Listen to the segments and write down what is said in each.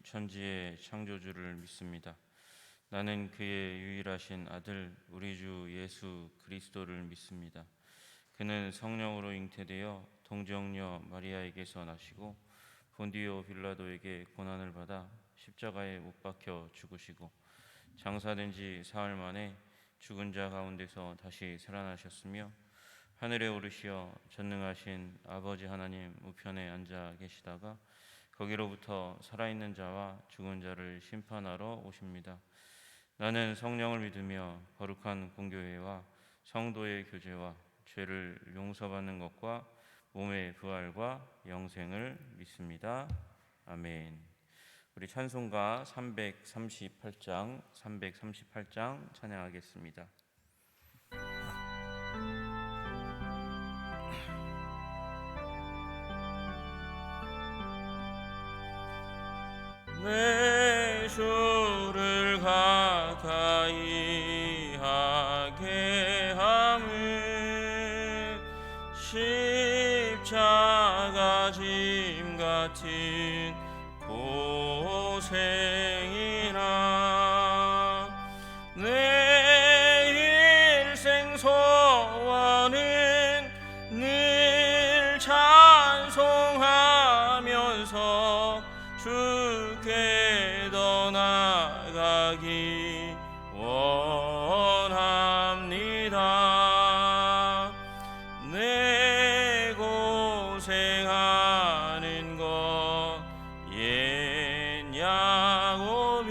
천지의 창조주를 믿습니다. 나는 그의 유일하신 아들 우리 주 예수 그리스도를 믿습니다. 그는 성령으로 잉태되어 동정녀 마리아에게서 나시고 본디오 빌라도에게 고난을 받아 십자가에 못 박혀 죽으시고 장사된 지 사흘 만에 죽은 자 가운데서 다시 살아나셨으며 하늘에 오르시어 전능하신 아버지 하나님 우편에 앉아 계시다가 거기로부터 살아있는 자와 죽은 자를 심판하러 오십니다. 나는 성령을 믿으며 거룩한 공교회와 성도의 교제와 죄를 용서받는 것과 몸의 부활과 영생을 믿습니다. 아멘. 우리 찬송가 338장 찬양하겠습니다. 내 주를 가까이 하게 함은 십자가 짐 같은 고생이나 내 일생 소원은 늘 찬송하면서 주께 더 나아가기 원합니다. 내 고생하는 것 옛 야곱이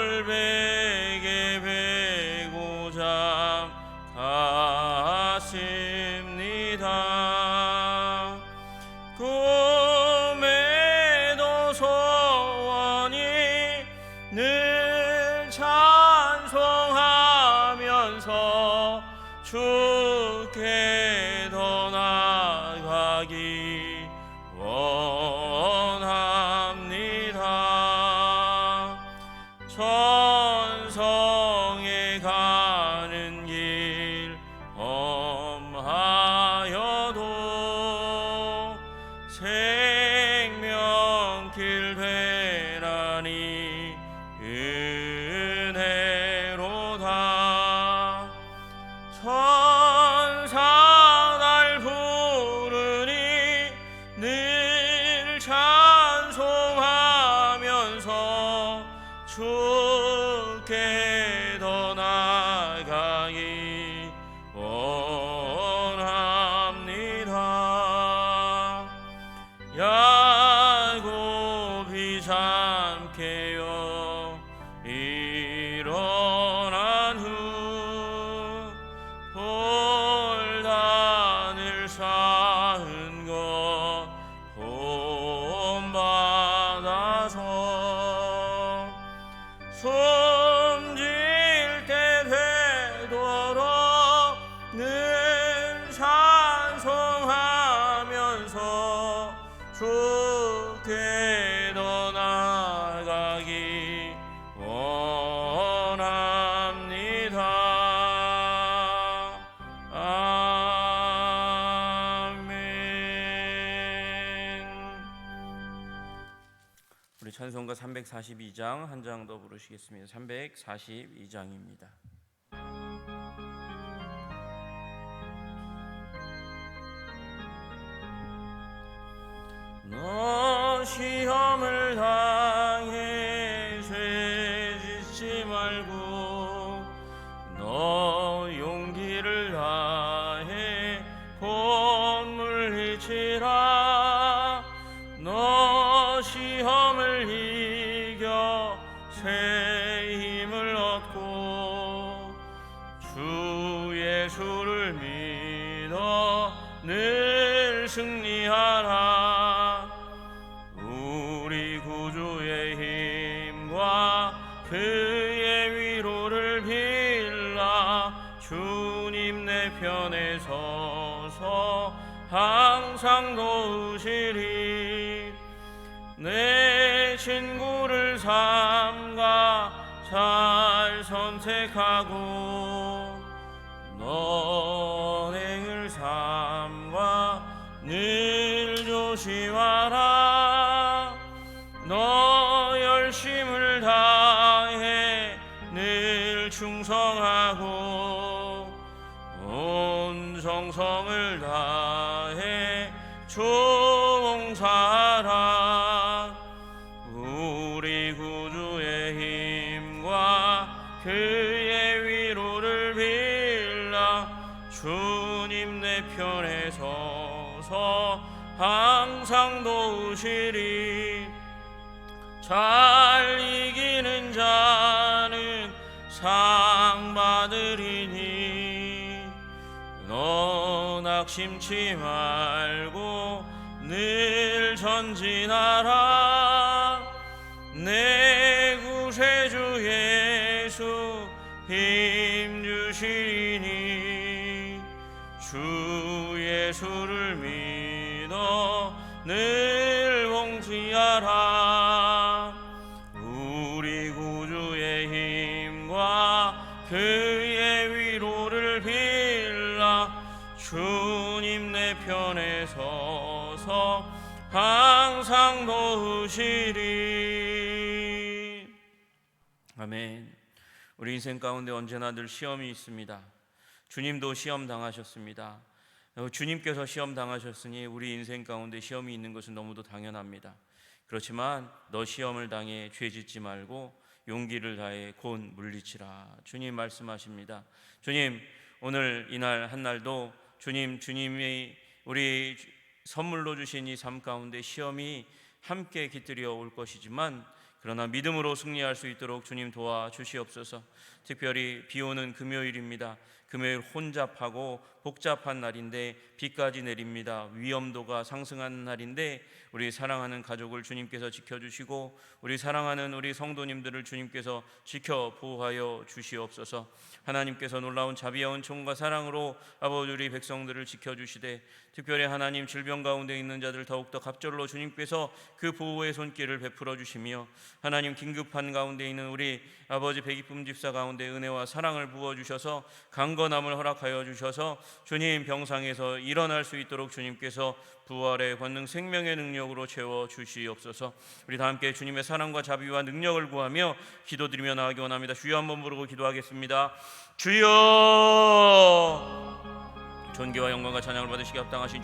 돌베개 베고자 갔습니다. 꿈에도 소원이 늘 찬송하면서 주께 더 나아가기 원합니다. 천성에 가는 길 험하여도 생명길 되라니 은혜로다. 천사 날 부르니 늘 찬송하면서 주께 더 나아가기 원합니다. 야곱이 잠깨어 일어난 후 볼단을 쌓은 것 본받아서 숨질 때 되도록 늘 찬송하면서 주께 더 나아가기 원합니다. 아멘. 우리 찬송가 342장 한 장 더 부르시겠습니다. 342장입니다. 너 시험을 당해 죄 짓지 말고 너 용기를 다해 본물 이치라. 너 시험을 이겨 새 힘을 얻고 주 예수를 믿어 늘 승리하라. 우리 구주의 힘과 그의 위로를 빌라. 주님 내 편에 서서 항상 도우시리. 내 친구를 삼가 잘 선택하고 너행을 삼가 늘 조심하라. 봉사하라. 우리 구주의 힘과 그의 위로를 빌라. 주님 내 편에 서서 항상 도우시리. 잘 이기는 자는 상 받으리니 너 낙심치 말고 늘 전진하라. 내 구세주 예수 힘주시니 주 예수를 믿어 늘 봉지하라. 우리 구주의 힘과 그의 위로를 빌라. 주님 내 편에 서서 항상 도우시리. 아멘. 우리 인생 가운데 언제나 늘 시험이 있습니다. 주님도 시험 당하셨습니다. 주님께서 시험 당하셨으니 우리 인생 가운데 시험이 있는 것은 너무도 당연합니다. 그렇지만 너 시험을 당해 죄짓지 말고 용기를 다해 곧 물리치라. 주님 말씀하십니다. 주님, 오늘 이날 한날도 주님이 우리 선물로 주신 이 삶 가운데 시험이 함께 깃들여 올 것이지만 그러나 믿음으로 승리할 수 있도록 주님 도와주시옵소서. 특별히 비 오는 금요일입니다. 금요일 혼잡하고 복잡한 날인데 비까지 내립니다. 위험도가 상승하는 날인데 우리 사랑하는 가족을 주님께서 지켜주시고 우리 사랑하는 우리 성도님들을 주님께서 지켜 보호하여 주시옵소서. 하나님께서 놀라운 자비와 은총과 사랑으로 아버지 우리 백성들을 지켜주시되 특별히 하나님 질병 가운데 있는 자들 더욱더 갑절로 주님께서 그 보호의 손길을 베풀어 주시며 하나님 긴급한 가운데 있는 우리 아버지 백이쁨 집사 가운데 은혜와 사랑을 부어주셔서 강건함을 허락하여 주셔서 주님 병상에서 일어날 수 있도록 주님께서 부활의 권능 생명의 능력으로 채워주시옵소서. 우리 다 함께 주님의 사랑과 자비와 능력을 구하며 기도드리며 나아가기 원합니다. 주여 한번 부르고 기도하겠습니다. 주여, 존귀와 영광과 찬양을 받으시기 합당하신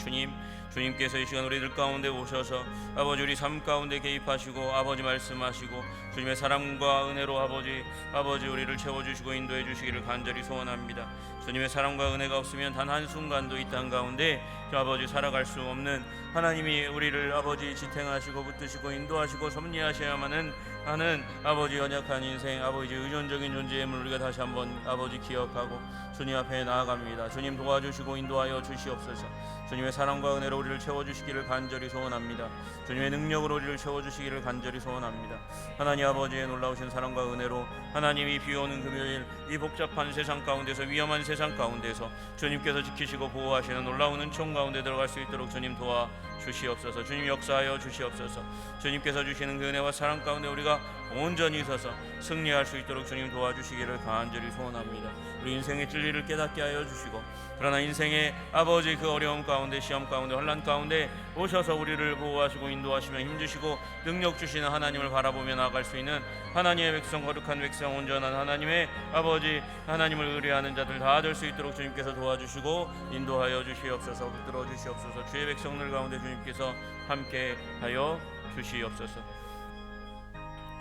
주님께서 이 시간 우리들 가운데 오셔서 아버지 우리 삶 가운데 개입하시고 아버지 말씀하시고 주님의 사랑과 은혜로 아버지 우리를 채워주시고 인도해 주시기를 간절히 소원합니다. 주님의 사랑과 은혜가 없으면 단 한순간도 이 땅 가운데 아버지 살아갈 수 없는 하나님이 우리를 아버지 지탱하시고 붙드시고 인도하시고 섭리하셔야만 하는 아버지 연약한 인생 아버지 의존적인 존재임을 우리가 다시 한번 아버지 기억하고 주님 앞에 나아갑니다. 주님 도와주시고 인도하여 주시옵소서. 주님의 사랑과 은혜로 우리를 채워주시기를 간절히 소원합니다. 주님의 능력으로 우리를 채워주시기를 간절히 소원합니다. 하나님 아버지의 놀라우신 사랑과 은혜로 하나님이 비오는 금요일 이 복잡한 세상 가운데서 위험한 세상 가운데서 주님께서 지키시고 보호하시는 놀라운 은총 가운데 들어갈 수 있도록 주님 도와주시옵소서. 주님 역사하여 주시옵소서. 주님께서 주시는 그 은혜와 사랑 가운데 우리가 온전히 서서 승리할 수 있도록 주님 도와주시기를 간절히 소원합니다. 우리 인생의 진리를 깨닫게 하여 주시고 그러나 인생의 아버지 그 어려움 가운데 시험 가운데 혼란 가운데 오셔서 우리를 보호하시고 인도하시며 힘주시고 능력 주시는 하나님을 바라보며 나아갈 수 있는 하나님의 백성 거룩한 백성 온전한 하나님의 아버지 하나님을 의뢰하는 자들 다 될 수 있도록 주님께서 도와주시고 인도하여 주시옵소서. 붙들어 주시옵소서. 주의 백성들 가운데 주님께서 함께하여 주시옵소서.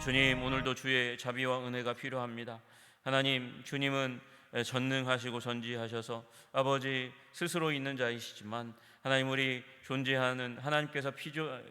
주님 오늘도 주의 자비와 은혜가 필요합니다. 하나님 주님은 전능하시고 전지하셔서 아버지 스스로 있는 자이시지만 하나님 우리 존재하는 하나님께서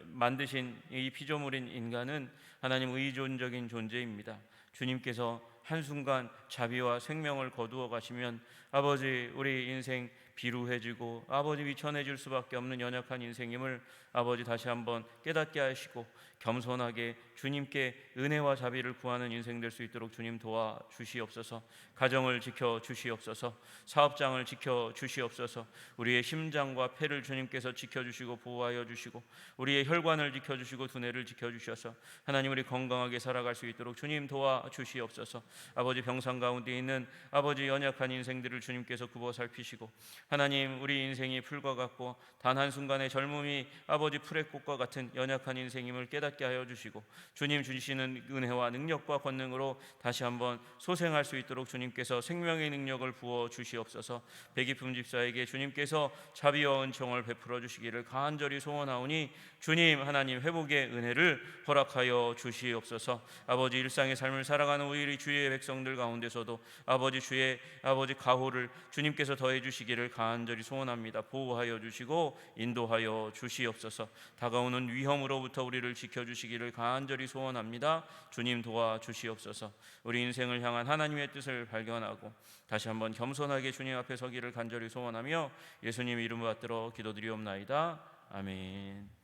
만드신 이 피조물인 인간은 하나님 의존적인 존재입니다. 주님께서 한순간 자비와 생명을 거두어 가시면 아버지 우리 인생 비루해지고 아버지 위천해질 수밖에 없는 연약한 인생임을 아버지 다시 한번 깨닫게 하시고 겸손하게 주님께 은혜와 자비를 구하는 인생 될 수 있도록 주님 도와주시옵소서. 가정을 지켜주시옵소서. 사업장을 지켜주시옵소서. 우리의 심장과 폐를 주님께서 지켜주시고 보호하여 주시고 우리의 혈관을 지켜주시고 두뇌를 지켜주셔서 하나님 우리 건강하게 살아갈 수 있도록 주님 도와주시옵소서. 아버지 병상 가운데 있는 아버지 연약한 인생들을 주님께서 굽어 살피시고 하나님 우리 인생이 풀과 같고 단 한순간의 젊음이 아버지 풀의 꽃과 같은 연약한 인생임을 깨닫게 하여 주시고 주님 주시는 은혜와 능력과 권능으로 다시 한번 소생할 수 있도록 주님께서 생명의 능력을 부어 주시옵소서. 백이품 집사에게 주님께서 자비와 은총을 베풀어 주시기를 간절히 소원하오니 주님 하나님 회복의 은혜를 허락하여 주시옵소서. 아버지 일상의 삶을 살아가는 우리 주의 백성들 가운데서도 아버지 주의 아버지 가호를 주님께서 더해 주시기를 간절히 소원합니다. 보호하여 주시고 인도하여 주시옵소서. 다가오는 위험으로부터 우리를 지켜주시기를 간절히 소원합니다. 주님 도와 주시옵소서. 우리 인생을 향한 하나님의 뜻을 발견하고 다시 한번 겸손하게 주님 앞에 서기를 간절히 소원하며 예수님 이름 받들어 기도드리옵나이다. 아멘.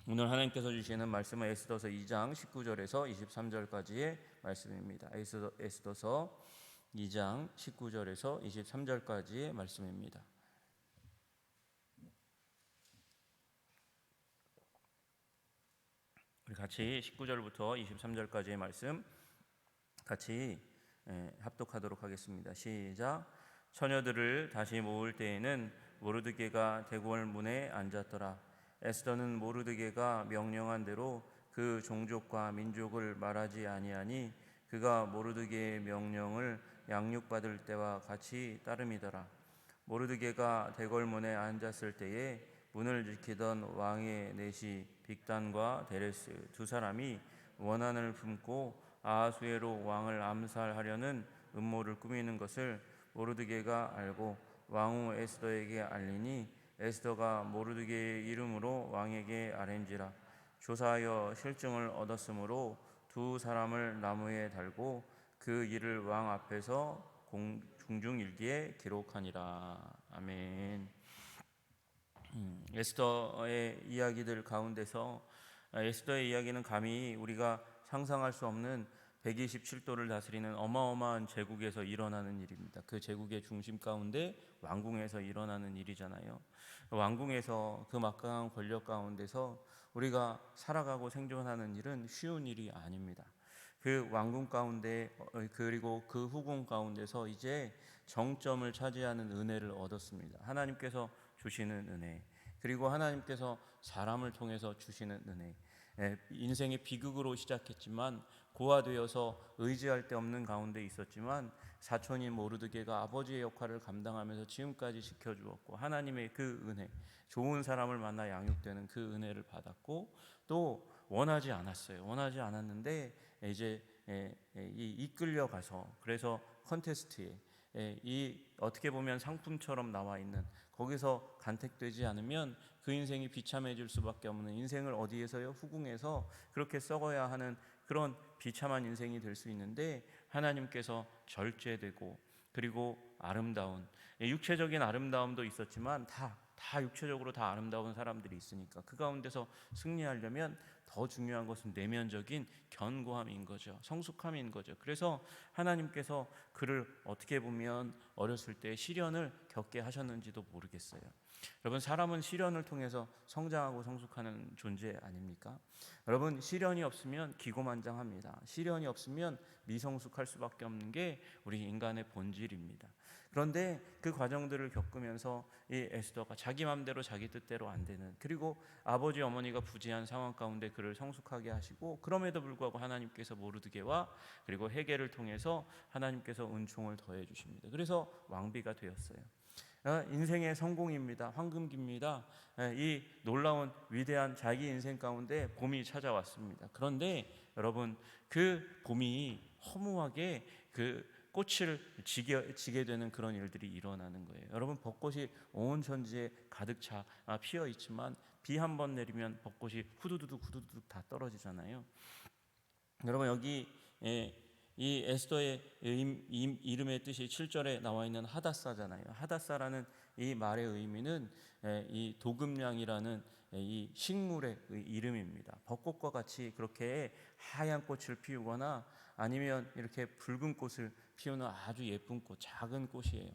오늘 하나님께서 주시는 말씀은 에스더서 2장 19절에서 23절까지의 말씀입니다. 에스더서 2장 19절에서 23절까지의 말씀입니다. 우리 같이 19절부터 23절까지의 말씀 같이 합독하도록 하겠습니다. 시작. 처녀들을 다시 모을 때에는 모르드게가 대궐 문에 앉았더라. 에스더는 모르드게가 명령한 대로 그 종족과 민족을 말하지 아니하니 그가 모르드게의 명령을 양육받을 때와 같이 따름이더라. 모르드게가 대궐 문에 앉았을 때에 문을 지키던 왕의 내시 빅단과 데레스 두 사람이 원한을 품고 아하수에로 왕을 암살하려는 음모를 꾸미는 것을 모르드게가 알고 왕후 에스더에게 알리니 에스더가 모르드게의 이름으로 왕에게 아뢰니라. 조사하여 실증을 얻었으므로 두 사람을 나무에 달고 그 일을 왕 앞에서 중중일기에 기록하니라. 아멘. 에스더의 이야기들 가운데서 에스더의 이야기는 감히 우리가 상상할 수 없는 127도를 다스리는 어마어마한 제국에서 일어나는 일입니다. 그 제국의 중심 가운데 왕궁에서 일어나는 일이잖아요. 왕궁에서 그 막강한 권력 가운데서 우리가 살아가고 생존하는 일은 쉬운 일이 아닙니다. 그 왕궁 가운데 그리고 그 후궁 가운데서 이제 정점을 차지하는 은혜를 얻었습니다. 하나님께서 주시는 은혜, 그리고 하나님께서 사람을 통해서 주시는 은혜. 인생의 비극으로 시작했지만 고아되어서 의지할 데 없는 가운데 있었지만 사촌인 모르드게가 아버지의 역할을 감당하면서 지금까지 지켜주었고 하나님의 그 은혜, 좋은 사람을 만나 양육되는 그 은혜를 받았고 또 원하지 않았어요. 원하지 않았는데 이제 이끌려 가서 그래서 컨테스트에 이 어떻게 보면 상품처럼 나와 있는 거기서 간택되지 않으면 그 인생이 비참해질 수밖에 없는 인생을 어디에서요? 후궁에서 그렇게 썩어야 하는 그런 비참한 인생이 될 수 있는데 하나님께서 절제되고 그리고 아름다운 육체적인 아름다움도 있었지만 다 육체적으로 다 아름다운 사람들이 있으니까 그 가운데서 승리하려면 더 중요한 것은 내면적인 견고함인 거죠. 성숙함인 거죠. 그래서 하나님께서 그를 어떻게 보면 어렸을 때 시련을 겪게 하셨는지도 모르겠어요. 여러분, 사람은 시련을 통해서 성장하고 성숙하는 존재 아닙니까? 여러분, 시련이 없으면 기고만장합니다. 시련이 없으면 미성숙할 수밖에 없는 게 우리 인간의 본질입니다. 그런데 그 과정들을 겪으면서 이 에스더가 자기 마음대로 자기 뜻대로 안 되는, 그리고 아버지 어머니가 부재한 상황 가운데 그를 성숙하게 하시고, 그럼에도 불구하고 하나님께서 모르드게와 그리고 헤게를 통해서 하나님께서 은총을 더해 주십니다. 그래서 왕비가 되었어요. 인생의 성공입니다. 황금기입니다. 이 놀라운 위대한 자기 인생 가운데 봄이 찾아왔습니다. 그런데 여러분, 그 봄이 허무하게 그 꽃을 지게 되는 그런 일들이 일어나는 거예요. 여러분, 벚꽃이 온 천지에 가득 차 피어 있지만 비 한 번 내리면 벚꽃이 후두둑 다 떨어지잖아요. 여러분, 여기 이 에스더의 이름의 뜻이 7절에 나와 있는 하닷사잖아요. 하닷사라는 이 말의 의미는 이 도금량이라는 이 식물의 이름입니다. 벚꽃과 같이 그렇게 하얀 꽃을 피우거나 아니면 이렇게 붉은 꽃을 피우는 아주 예쁜 꽃, 작은 꽃이에요.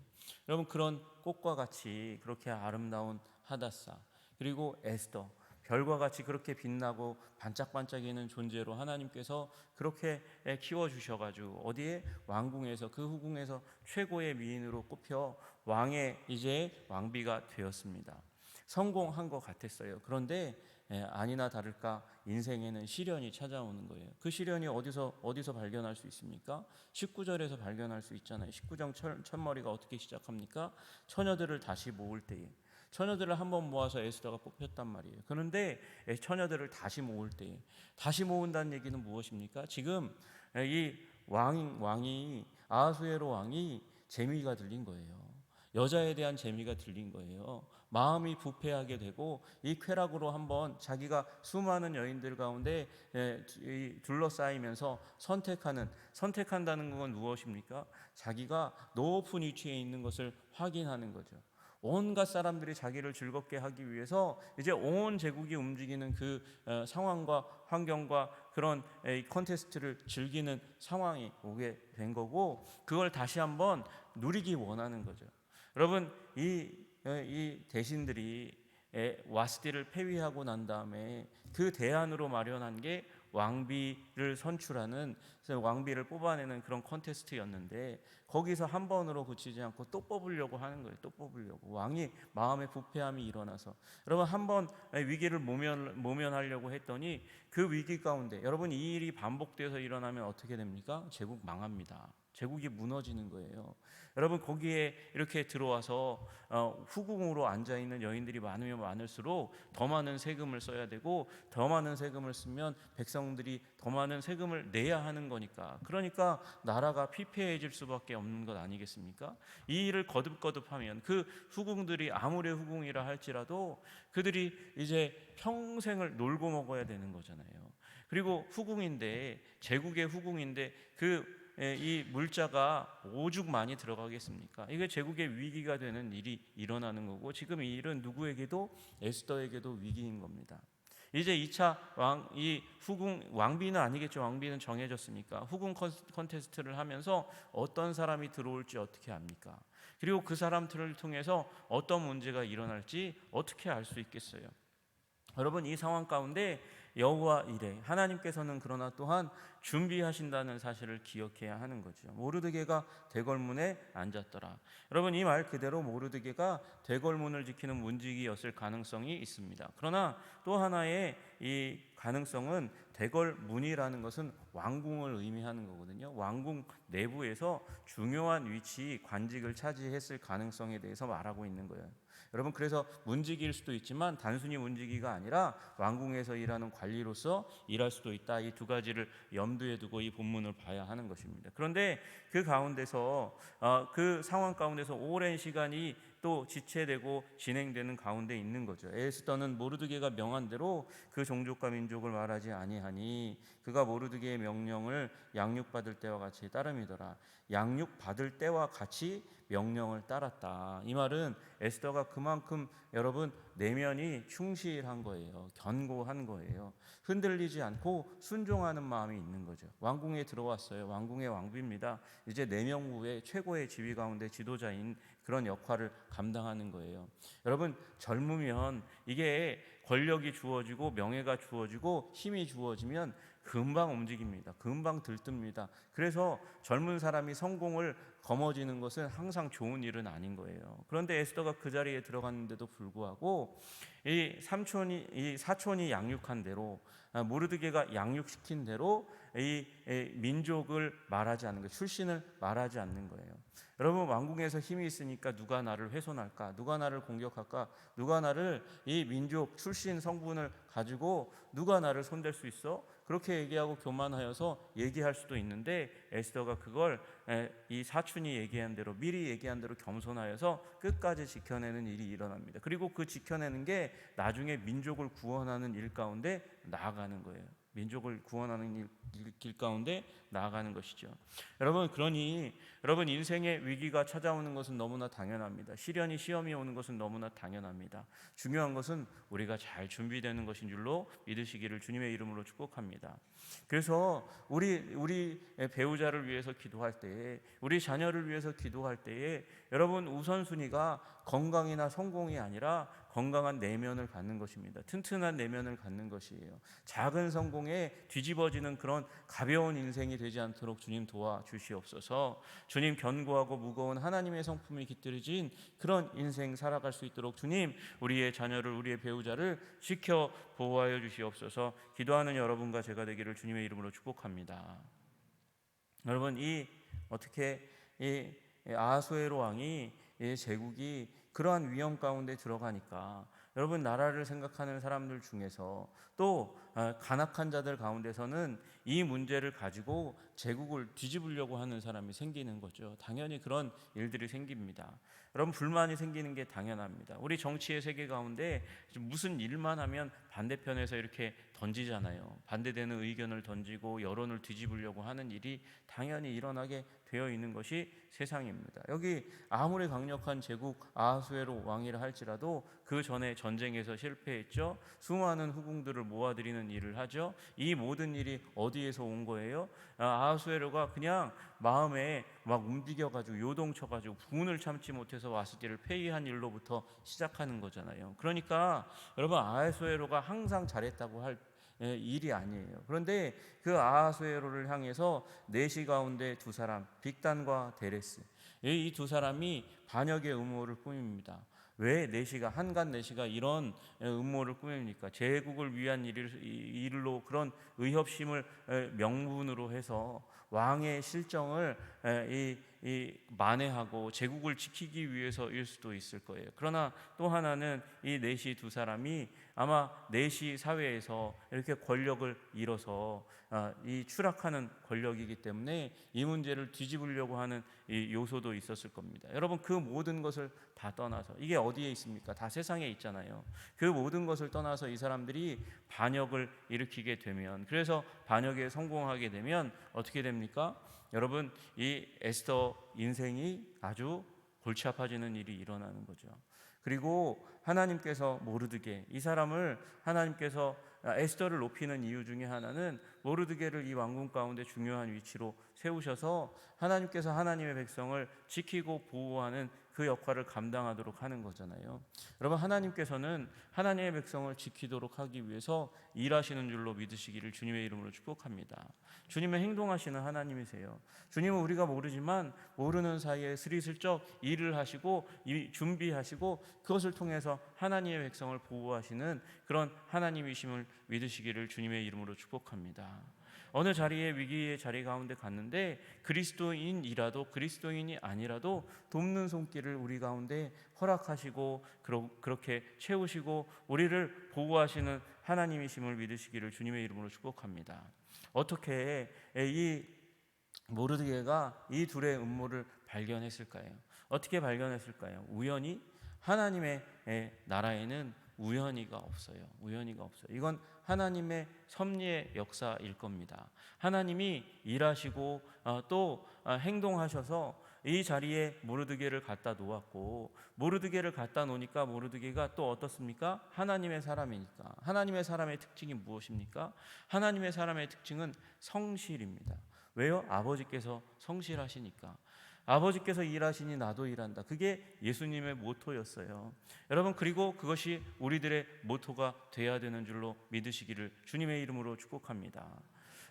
여러분, 그런 꽃과 같이 그렇게 아름다운 하닷사, 그리고 에스더, 별과 같이 그렇게 빛나고 반짝반짝이는 존재로 하나님께서 그렇게 키워주셔가지고 어디에? 왕궁에서, 그 후궁에서 최고의 미인으로 꼽혀 왕의 이제 왕비가 되었습니다. 성공한 것 같았어요. 그런데 아니나 다를까 인생에는 시련이 찾아오는 거예요. 그 시련이 어디서 발견할 수 있습니까? 19절에서 발견할 수 있잖아요. 19장 첫머리가 어떻게 시작합니까? 처녀들을 다시 모을 때에. 처녀들을 한번 모아서 에스더가 뽑혔단 말이에요. 그런데 처녀들을 다시 모을 때, 다시 모은다는 얘기는 무엇입니까? 지금 이 왕이 아하수에로 왕이 재미가 들린 거예요. 여자에 대한 재미가 들린 거예요. 마음이 부패하게 되고 이 쾌락으로 한번 자기가 수많은 여인들 가운데 둘러싸이면서 선택한다는 건 무엇입니까? 자기가 높은 위치에 있는 것을 확인하는 거죠. 온갖 사람들이 자기를 즐겁게 하기 위해서 이제 온 제국이 움직이는 그 상황과 환경과 그런 콘테스트를 즐기는 상황이 오게 된 거고, 그걸 다시 한번 누리기 원하는 거죠. 여러분, 이 대신들이 와스디를 폐위하고 난 다음에 그 대안으로 마련한 게 왕비를 선출하는, 왕비를 뽑아내는 그런 콘테스트였는데, 거기서 한 번으로 그치지 않고 또 뽑으려고 하는 거예요. 또 뽑으려고. 왕이 마음의 부패함이 일어나서, 여러분, 한 번 위기를 모면하려고 했더니 그 위기 가운데, 여러분, 이 일이 반복돼서 일어나면 어떻게 됩니까? 제국 망합니다. 제국이 무너지는 거예요. 여러분, 거기에 이렇게 들어와서 후궁으로 앉아있는 여인들이 많으면 많을수록 더 많은 세금을 써야 되고, 더 많은 세금을 쓰면 백성들이 더 많은 세금을 내야 하는 거니까, 그러니까 나라가 피폐해질 수밖에 없는 것 아니겠습니까? 이 일을 거듭거듭하면 그 후궁들이 아무리 후궁이라 할지라도 그들이 이제 평생을 놀고 먹어야 되는 거잖아요. 그리고 후궁인데, 제국의 후궁인데 이 물자가 오죽 많이 들어가겠습니까? 이게 제국의 위기가 되는 일이 일어나는 거고, 지금 이 일은 누구에게도, 에스더에게도 위기인 겁니다. 이제 2차 왕비는 아니겠죠. 왕비는 정해졌으니까. 후궁 콘테스트를 하면서 어떤 사람이 들어올지 어떻게 압니까? 그리고 그 사람들을 통해서 어떤 문제가 일어날지 어떻게 알 수 있겠어요? 여러분, 이 상황 가운데 여호와 이레, 하나님께서는 그러나 또한 준비하신다는 사실을 기억해야 하는 거죠. 모르드게가 대궐문에 앉았더라. 여러분, 이 말 그대로 모르드게가 대궐문을 지키는 문지기였을 가능성이 있습니다. 그러나 또 하나의 이 가능성은, 대궐문이라는 것은 왕궁을 의미하는 거거든요. 왕궁 내부에서 중요한 위치, 관직을 차지했을 가능성에 대해서 말하고 있는 거예요. 여러분, 그래서 문지기일 수도 있지만 단순히 문지기가 아니라 왕궁에서 일하는 관리로서 일할 수도 있다. 이 두 가지를 염두에 두고 이 본문을 봐야 하는 것입니다. 그런데 그 가운데서 그 상황 가운데서 오랜 시간이 또 지체되고 진행되는 가운데 있는 거죠. 에스더는 모르드게가 명한 대로 그 종족과 민족을 말하지 아니하니 그가 모르드게의 명령을 양육받을 때와 같이 따름이더라. 양육받을 때와 같이 명령을 따랐다. 이 말은 에스더가 그만큼, 여러분, 내면이 충실한 거예요. 견고한 거예요. 흔들리지 않고 순종하는 마음이 있는 거죠. 왕궁에 들어왔어요. 왕궁의 왕비입니다. 이제 내명부의 최고의 지위 가운데 지도자인 그런 역할을 감당하는 거예요. 여러분, 젊으면 이게 권력이 주어지고 명예가 주어지고 힘이 주어지면 금방 움직입니다. 금방 들뜹니다. 그래서 젊은 사람이 성공을 거머쥐는 것은 항상 좋은 일은 아닌 거예요. 그런데 에스더가 그 자리에 들어갔는데도 불구하고 이 사촌이 양육한 대로, 모르드게가 양육시킨 대로 이 민족을 말하지 않는 거예요. 출신을 말하지 않는 거예요. 여러분, 왕궁에서 힘이 있으니까 누가 나를 훼손할까? 누가 나를 공격할까? 누가 나를, 이 민족 출신 성분을 가지고 누가 나를 손댈 수 있어? 그렇게 얘기하고 교만하여서 얘기할 수도 있는데, 에스더가 그걸 이 사촌이 얘기한 대로, 미리 얘기한 대로 겸손하여서 끝까지 지켜내는 일이 일어납니다. 그리고 그 지켜내는 게 나중에 민족을 구원하는 일 가운데 나아가는 거예요. 민족을 구원하는 길 가운데 나아가는 것이죠. 여러분, 그러니 여러분, 인생의 위기가 찾아오는 것은 너무나 당연합니다. 시험이 오는 것은 너무나 당연합니다. 중요한 것은 우리가 잘 준비되는 것인 줄로 믿으시기를 주님의 이름으로 축복합니다. 그래서 우리 배우자를 위해서 기도할 때에, 우리 자녀를 위해서 기도할 때에, 여러분, 우선순위가 건강이나 성공이 아니라 건강한 내면을 갖는 것입니다. 튼튼한 내면을 갖는 것이에요. 작은 성공에 뒤집어지는 그런 가벼운 인생이 되지 않도록 주님 도와주시옵소서. 주님, 견고하고 무거운 하나님의 성품이 깃들여진 그런 인생 살아갈 수 있도록 주님, 우리의 자녀를, 우리의 배우자를 지켜 보호하여 주시옵소서. 기도하는 여러분과 제가 되기를 주님의 이름으로 축복합니다. 여러분, 어떻게 이 아하수에로 왕이, 이 제국이 그러한 위험 가운데 들어가니까 여러분, 나라를 생각하는 사람들 중에서 또 간악한 자들 가운데서는 이 문제를 가지고 제국을 뒤집으려고 하는 사람이 생기는 거죠. 당연히 그런 일들이 생깁니다. 여러분, 불만이 생기는 게 당연합니다. 우리 정치의 세계 가운데 무슨 일만 하면 반대편에서 이렇게 던지잖아요. 반대되는 의견을 던지고 여론을 뒤집으려고 하는 일이 당연히 일어나게 되어 있는 것이 세상입니다. 여기 아무리 강력한 제국 아하수에로 왕이라 할지라도 그 전에 전쟁에서 실패했죠. 수많은 후궁들을 모아들이는 일을 하죠. 이 모든 일이 어디에서 온 거예요? 아하수에로가 그냥 마음에 막 움직여가지고 요동쳐가지고 분을 참지 못해서 와스디를 폐위한 일로부터 시작하는 거잖아요. 그러니까 여러분, 아하수에로가 항상 잘했다고 할 일이 아니에요. 그런데 그 아하수에로를 향해서 내시 가운데 두 사람, 빅단과 데레스, 이 두 사람이 반역의 음모를 꾸밉니다. 왜 내시가, 한간 내시가 이런 음모를 꾸밉니까? 제국을 위한 일로 그런 의협심을 명분으로 해서 왕의 실정을 만회하고 제국을 지키기 위해서일 수도 있을 거예요. 그러나 또 하나는 이 내시 두 사람이 아마 내시 사회에서 이렇게 권력을 잃어서 이 추락하는 권력이기 때문에 이 문제를 뒤집으려고 하는 이 요소도 있었을 겁니다. 여러분, 그 모든 것을 다 떠나서 이게 어디에 있습니까? 다 세상에 있잖아요. 그 모든 것을 떠나서 이 사람들이 반역을 일으키게 되면, 그래서 반역에 성공하게 되면 어떻게 됩니까? 여러분, 이 에스더 인생이 아주 골치 아파지는 일이 일어나는 거죠. 그리고 하나님께서 모르드게, 이 사람을 하나님께서 에스더를 높이는 이유 중에 하나는 모르드게를 이 왕궁 가운데 중요한 위치로 세우셔서 하나님께서 하나님의 백성을 지키고 보호하는 그 역할을 감당하도록 하는 거잖아요. 여러분, 하나님께서는 하나님의 백성을 지키도록 하기 위해서 일하시는 줄로 믿으시기를 주님의 이름으로 축복합니다. 주님의 행동하시는 하나님이세요. 주님은 우리가 모르지만 모르는 사이에 스리슬쩍 일을 하시고 준비하시고 그것을 통해서 하나님의 백성을 보호하시는 그런 하나님이심을 믿으시기를 주님의 이름으로 축복합니다. 어느 자리에, 위기의 자리 가운데 갔는데 그리스도인이라도 그리스도인이 아니라도 돕는 손길을 우리 가운데 허락하시고 그렇게 채우시고 우리를 보호하시는 하나님이심을 믿으시기를 주님의 이름으로 축복합니다. 어떻게 이 모르드게가 이 둘의 음모를 발견했을까요? 어떻게 발견했을까요? 우연히? 하나님의 나라에는 우연히가 없어요. 우연히가 없어요. 이건 하나님의 섭리의 역사일 겁니다. 하나님이 일하시고 또 행동하셔서 이 자리에 모르드게를 갖다 놓았고, 모르드게를 갖다 놓으니까 모르드게가 또 어떻습니까? 하나님의 사람이니까. 하나님의 사람의 특징이 무엇입니까? 하나님의 사람의 특징은 성실입니다. 왜요? 아버지께서 성실하시니까. 아버지께서 일하시니 나도 일한다. 그게 예수님의 모토였어요. 여러분, 그리고 그것이 우리들의 모토가 돼야 되는 줄로 믿으시기를 주님의 이름으로 축복합니다.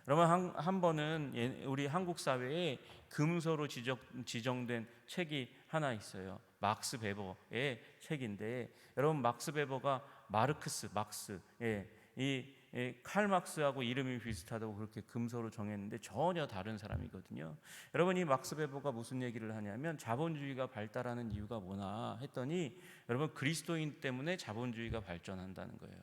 여러분, 한 번은 우리 한국 사회에 금서로 지정된 책이 하나 있어요. 막스 베버의 책인데, 여러분, 막스 베버가 막스, 이 칼 막스하고 이름이 비슷하다고 그렇게 금서로 정했는데 전혀 다른 사람이거든요. 여러분, 이 막스 베버가 무슨 얘기를 하냐면 자본주의가 발달하는 이유가 뭐나 했더니, 여러분, 그리스도인 때문에 자본주의가 발전한다는 거예요.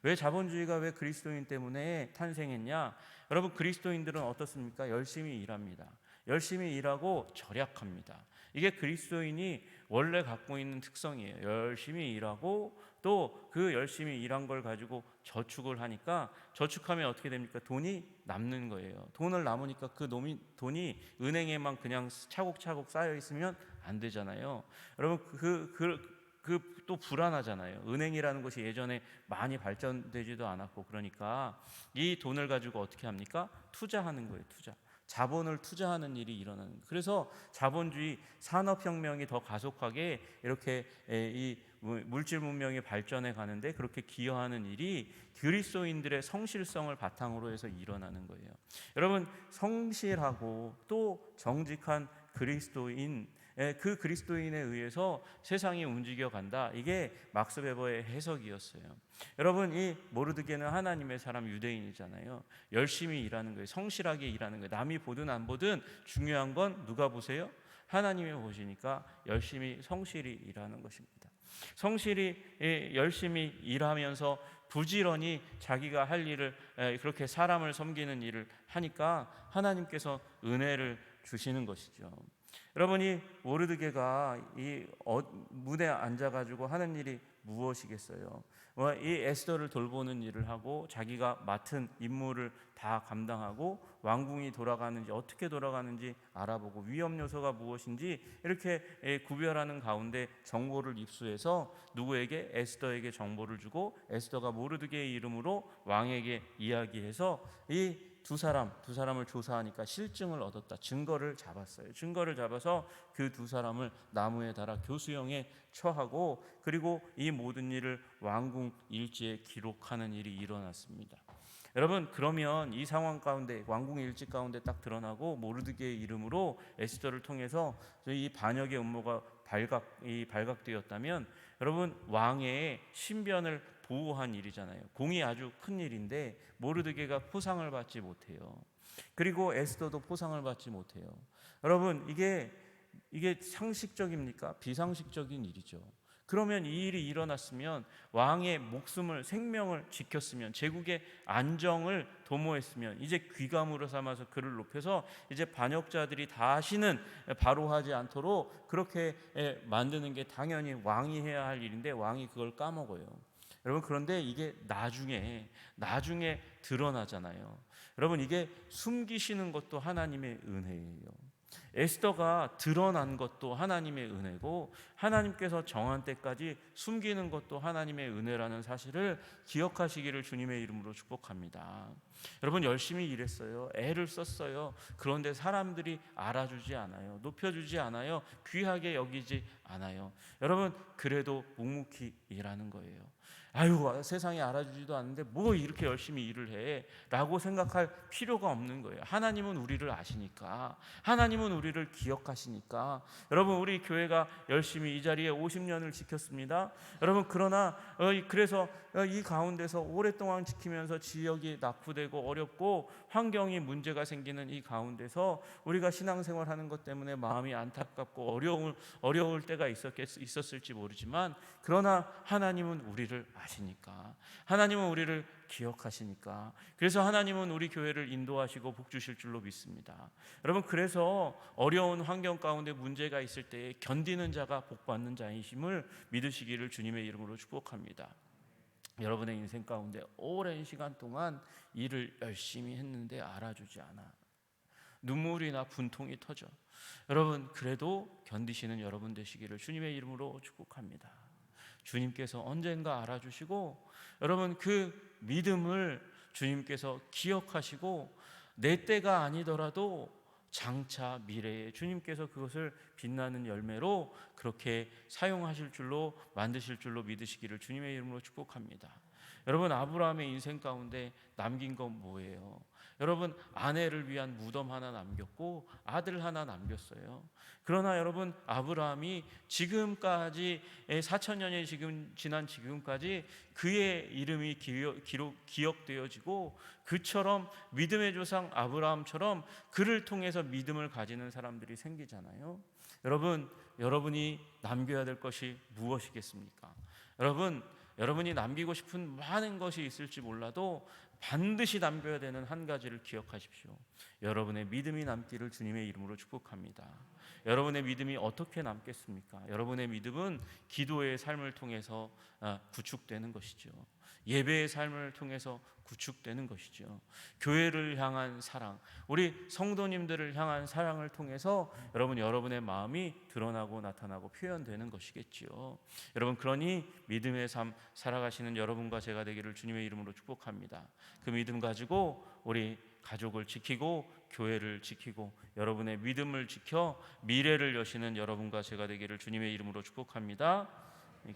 왜 그리스도인 때문에 탄생했냐? 여러분, 그리스도인들은 어떻습니까? 열심히 일합니다. 열심히 일하고 절약합니다. 이게 그리스도인이 원래 갖고 있는 특성이에요. 열심히 일하고 또 그 열심히 일한 걸 가지고 저축을 하니까, 저축하면 어떻게 됩니까? 돈이 남는 거예요. 돈을 남으니까 그 돈이 은행에만 그냥 차곡차곡 쌓여 있으면 안 되잖아요. 여러분, 또 불안하잖아요. 은행이라는 것이 예전에 많이 발전되지도 않았고, 그러니까 이 돈을 가지고 어떻게 합니까? 투자하는 거예요. 자본을 투자하는 일이 일어나는 거예요. 그래서 자본주의 산업혁명이 더 가속하게 이렇게 이 물질 문명이 발전해 가는데 그렇게 기여하는 일이 그리스도인들의 성실성을 바탕으로 해서 일어나는 거예요. 여러분, 성실하고 또 정직한 그리스도인, 그 그리스도인에 의해서 세상이 움직여간다. 이게 막스 베버의 해석이었어요. 여러분, 이 모르드게는 하나님의 사람, 유대인이잖아요. 열심히 일하는 거예요. 성실하게 일하는 거예요. 남이 보든 안 보든 중요한 건 누가 보세요? 하나님이 보시니까 열심히 성실히 일하는 것입니다. 성실히 열심히 일하면서 부지런히 자기가 할 일을, 그렇게 사람을 섬기는 일을 하니까 하나님께서 은혜를 주시는 것이죠. 여러분이 모르드게가 이 문에 앉아가지고 하는 일이 무엇이겠어요? 이 에스더를 돌보는 일을 하고 자기가 맡은 임무를 다 감당하고 왕궁이 돌아가는지 어떻게 돌아가는지 알아보고 위험 요소가 무엇인지 이렇게 구별하는 가운데 정보를 입수해서 누구에게? 에스더에게 정보를 주고 에스더가 모르드게의 이름으로 왕에게 이야기해서 이 두 사람을 조사하니까 실증을 얻었다. 증거를 잡았어요. 증거를 잡아서 그 두 사람을 나무에 달아 교수형에 처하고 그리고 이 모든 일을 왕궁 일지에 기록하는 일이 일어났습니다. 여러분, 그러면 이 상황 가운데 왕궁 일지 가운데 딱 드러나고 모르드게의 이름으로 에스더를 통해서 이 반역의 음모가 발각되었다면 여러분, 왕의 신변을 보호한 일이잖아요. 공이 아주 큰 일인데 모르드게가 포상을 받지 못해요. 그리고 에스더도 포상을 받지 못해요. 여러분, 이게 상식적입니까? 비상식적인 일이죠. 그러면 이 일이 일어났으면 왕의 목숨을, 생명을 지켰으면, 제국의 안정을 도모했으면 이제 귀감으로 삼아서 그를 높여서 이제 반역자들이 다시는 바로 하지 않도록 그렇게 만드는 게 당연히 왕이 해야 할 일인데 왕이 그걸 까먹어요. 여러분, 그런데 이게 나중에 드러나잖아요. 여러분, 이게 숨기시는 것도 하나님의 은혜예요. 에스더가 드러난 것도 하나님의 은혜고 하나님께서 정한 때까지 숨기는 것도 하나님의 은혜라는 사실을 기억하시기를 주님의 이름으로 축복합니다. 여러분, 열심히 일했어요. 애를 썼어요. 그런데 사람들이 알아주지 않아요. 높여주지 않아요. 귀하게 여기지 않아요. 여러분, 그래도 묵묵히 일하는 거예요. 아유, 세상에 알아주지도 않는데 뭐 이렇게 열심히 일을 해? 라고 생각할 필요가 없는 거예요. 하나님은 우리를 아시니까, 하나님은 우리를 기억하시니까. 여러분, 우리 교회가 열심히 이 자리에 50년을 지켰습니다. 여러분, 그러나 그래서 이 가운데서 오랫동안 지키면서 지역이 낙후되고 어렵고 환경이 문제가 생기는 이 가운데서 우리가 신앙생활하는 것 때문에 마음이 안타깝고 어려울 때가 있었을지 모르지만, 그러나 하나님은 우리를 아시니까, 하나님은 우리를 기억하시니까, 그래서 하나님은 우리 교회를 인도하시고 복 주실 줄로 믿습니다. 여러분, 그래서 어려운 환경 가운데 문제가 있을 때 견디는 자가 복 받는 자이심을 믿으시기를 주님의 이름으로 축복합니다. 여러분의 인생 가운데 오랜 시간 동안 일을 열심히 했는데 알아주지 않아. 눈물이나 분통이 터져. 여러분, 그래도 견디시는 여러분 되시기를 주님의 이름으로 축복합니다. 주님께서 언젠가 알아주시고 여러분, 그 믿음을 주님께서 기억하시고 내 때가 아니더라도 장차 미래에 주님께서 그것을 빛나는 열매로 그렇게 사용하실 줄로, 만드실 줄로 믿으시기를 주님의 이름으로 축복합니다. 여러분, 아브라함의 인생 가운데 남긴 건 뭐예요? 여러분, 아내를 위한 무덤 하나 남겼고 아들 하나 남겼어요. 그러나 여러분, 아브라함이 지금까지 4,000년이 지난 지금까지 그의 이름이 기억되어지고 그처럼 믿음의 조상 아브라함처럼 그를 통해서 믿음을 가지는 사람들이 생기잖아요. 여러분, 여러분이 남겨야 될 것이 무엇이겠습니까? 여러분이 남기고 싶은 많은 것이 있을지 몰라도 반드시 남겨야 되는 한 가지를 기억하십시오. 여러분의 믿음이 남기를 주님의 이름으로 축복합니다. 여러분의 믿음이 어떻게 남겠습니까? 여러분의 믿음은 기도의 삶을 통해서 구축되는 것이죠. 예배의 삶을 통해서 구축되는 것이죠. 교회를 향한 사랑, 우리 성도님들을 향한 사랑을 통해서 여러분의 마음이 드러나고 나타나고 표현되는 것이겠지요. 여러분, 그러니 믿음의 삶 살아가시는 여러분과 제가 되기를 주님의 이름으로 축복합니다. 그 믿음 가지고 우리 가족을 지키고 교회를 지키고 여러분의 믿음을 지켜 미래를 여시는 여러분과 제가 되기를 주님의 이름으로 축복합니다.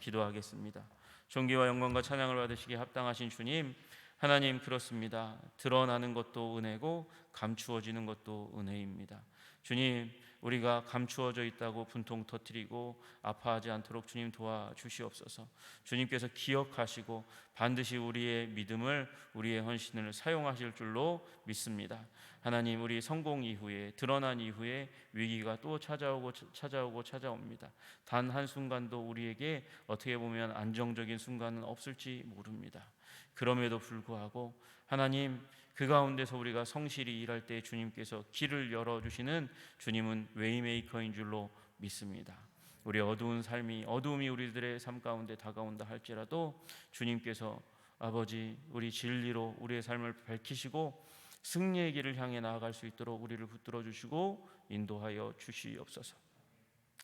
기도하겠습니다. 존귀와 영광과 찬양을 받으시기에 합당하신 주님, 하나님, 그렇습니다. 드러나는 것도 은혜고 감추어지는 것도 은혜입니다. 주님, 우리가 감추어져 있다고 분통 터뜨리고 아파하지 않도록 주님 도와주시옵소서. 주님께서 기억하시고 반드시 우리의 믿음을, 우리의 헌신을 사용하실 줄로 믿습니다. 하나님, 우리 성공 이후에, 드러난 이후에 위기가 또 찾아옵니다. 단 한순간도 우리에게 어떻게 보면 안정적인 순간은 없을지 모릅니다. 그럼에도 불구하고 하나님, 그 가운데서 우리가 성실히 일할 때 주님께서 길을 열어주시는 주님은 웨이메이커인 줄로 믿습니다. 우리 어두움이 우리들의 삶 가운데 다가온다 할지라도 주님께서 아버지, 우리 진리로 우리의 삶을 밝히시고 승리의 길을 향해 나아갈 수 있도록 우리를 붙들어 주시고 인도하여 주시옵소서.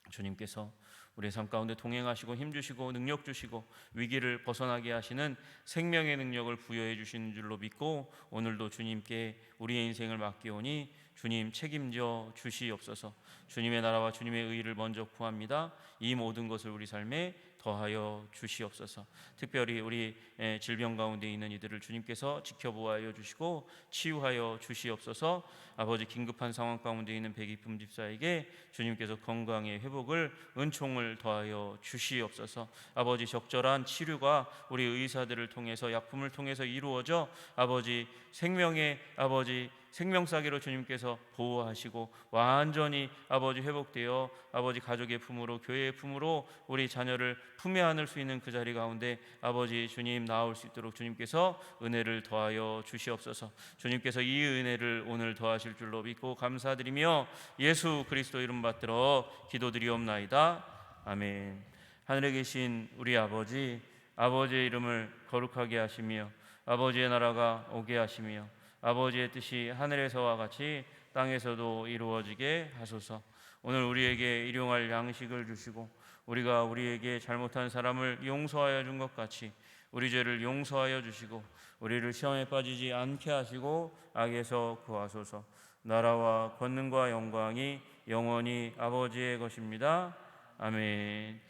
주님께서 우리의 삶 가운데 동행하시고 힘주시고 능력 주시고 위기를 벗어나게 하시는 생명의 능력을 부여해 주시는 줄로 믿고 오늘도 주님께 우리의 인생을 맡기오니 주님 책임져 주시옵소서. 주님의 나라와 주님의 의를 먼저 구합니다. 이 모든 것을 우리 삶에 더하여 주시옵소서. 특별히 우리 질병 가운데 있는 이들을 주님께서 지켜보아여 주시고 치유하여 주시옵소서. 아버지, 긴급한 상황 가운데 있는 백이품 집사에게 주님께서 건강의 회복을, 은총을 더하여 주시옵소서. 아버지, 적절한 치료가 우리 의사들을 통해서, 약품을 통해서 이루어져 아버지 생명사기로 주님께서 보호하시고 완전히 아버지 회복되어 아버지 가족의 품으로, 교회의 품으로 우리 자녀를 품에 안을 수 있는 그 자리 가운데 아버지 주님 나올 수 있도록 주님께서 은혜를 더하여 주시옵소서. 주님께서 이 은혜를 오늘 더하실 줄로 믿고 감사드리며 예수 그리스도 이름 받들어 기도드리옵나이다. 아멘. 하늘에 계신 우리 아버지, 아버지의 이름을 거룩하게 하시며 아버지의 나라가 오게 하시며 아버지의 뜻이 하늘에서와 같이 땅에서도 이루어지게 하소서. 오늘 우리에게 일용할 양식을 주시고 우리가 우리에게 잘못한 사람을 용서하여 준 것 같이 우리 죄를 용서하여 주시고 우리를 시험에 빠지지 않게 하시고 악에서 구하소서. 나라와 권능과 영광이 영원히 아버지의 것입니다. 아멘.